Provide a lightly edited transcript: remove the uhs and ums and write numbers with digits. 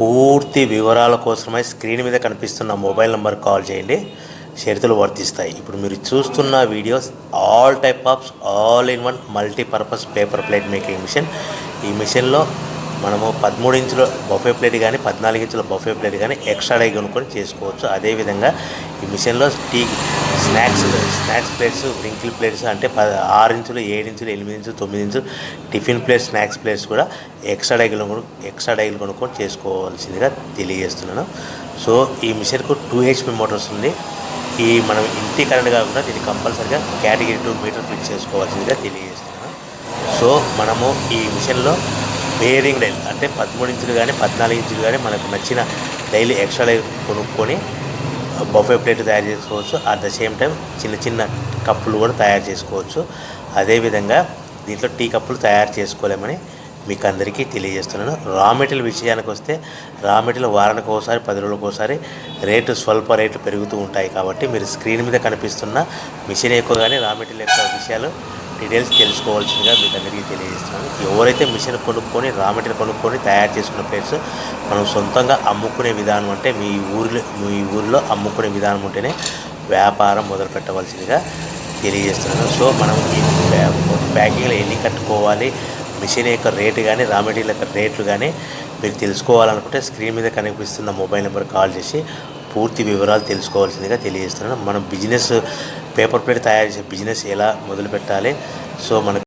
పూర్తి వివరాల కోసమై స్క్రీన్ మీద కనిపిస్తున్న మొబైల్ నెంబర్ కాల్ చేయండి. షరతులు వర్తిస్తాయి. ఇప్పుడు మీరు చూస్తున్న videos all type of all in one multipurpose paper plate making machine. ఈ మిషన్లో మనము 13 ఇంచుల బఫే ప్లేట్ కానీ 14 ఇంచుల బఫే ప్లేట్ కానీ ఎక్స్ట్రా డై కొనుక్కొని చేసుకోవచ్చు. అదేవిధంగా ఈ మిషన్లో స్నాక్స్ ప్లేట్స్, రింకిల్ ప్లేట్స్ అంటే 6 ఇంచులు, 7 ఇంచులు, 8 ఇంచులు, 9 ఇంచులు టిఫిన్ ప్లేట్స్, స్నాక్స్ ప్లేట్స్ కూడా ఎక్స్ట్రా డైలు కొనుక్కొని చేసుకోవాల్సిందిగా తెలియజేస్తున్నాను. సో ఈ మిషన్కు 2 HP మోటార్స్ ఉంది. మనం ఇంటి కరెంట్ కాకుండా దీన్ని కంపల్సరిగా కేటగిరీ 2 మీటర్ ఫిట్ చేసుకోవాల్సిందిగా తెలియజేస్తున్నాను. సో మనము ఈ మిషన్లో బేరింగ్ డైల్ అంటే 13 ఇంచులు కానీ 14 ఇంచులు కానీ మనకు నచ్చిన డైలీ ఎక్స్ట్రా డై కొనుక్కొని బఫే ప్లేట్ తయారు చేసుకోవచ్చు. అట్ ద సేమ్ టైం చిన్న చిన్న కప్పులు కూడా తయారు చేసుకోవచ్చు. అదేవిధంగా దీంట్లో టీ కప్పులు తయారు చేసుకోలేమని మీకు అందరికీ తెలియజేస్తున్నాను. రా మెటీరియల్ విషయానికి వస్తే రా మెటీరియల్ వారానికి ఒకసారి 10 రోజులకు ఒకసారి స్వల్ప రేట్లు పెరుగుతూ ఉంటాయి. కాబట్టి మీరు స్క్రీన్ మీద కనిపిస్తున్న మిషన్ ఎక్కువ కానీ రా మెటీరియల్ యొక్క విషయాలు డీటెయిల్స్ తెలుసుకోవాల్సిందిగా మీకు అందరికీ తెలియజేస్తున్నాను. ఎవరైతే మిషన్ కొనుక్కొని రా మెటీరియల్ కొనుక్కొని తయారు చేసుకున్న ప్లేట్స్ మనం సొంతంగా అమ్ముకునే విధానం అంటే మీ ఊరిలో అమ్ముకునే విధానం ఉంటేనే వ్యాపారం మొదలు పెట్టవలసిందిగా తెలియజేస్తున్నాను. సో మనం ఈ ప్యాకింగ్లో ఎన్ని కట్టుకోవాలి, మిషన్ యొక్క రేటు కానీ రా మెటీరియల్ యొక్క రేట్లు కానీ మీరు తెలుసుకోవాలనుకుంటే స్క్రీన్ మీద కనిపిస్తున్న మొబైల్ నెంబర్ కాల్ చేసి పూర్తి వివరాలు తెలుసుకోవాల్సిందిగా తెలియజేస్తున్నాను. మనం పేపర్ ప్లేట్ తయారు చేసే బిజినెస్ ఎలా మొదలు పెట్టాలి, సో మనకు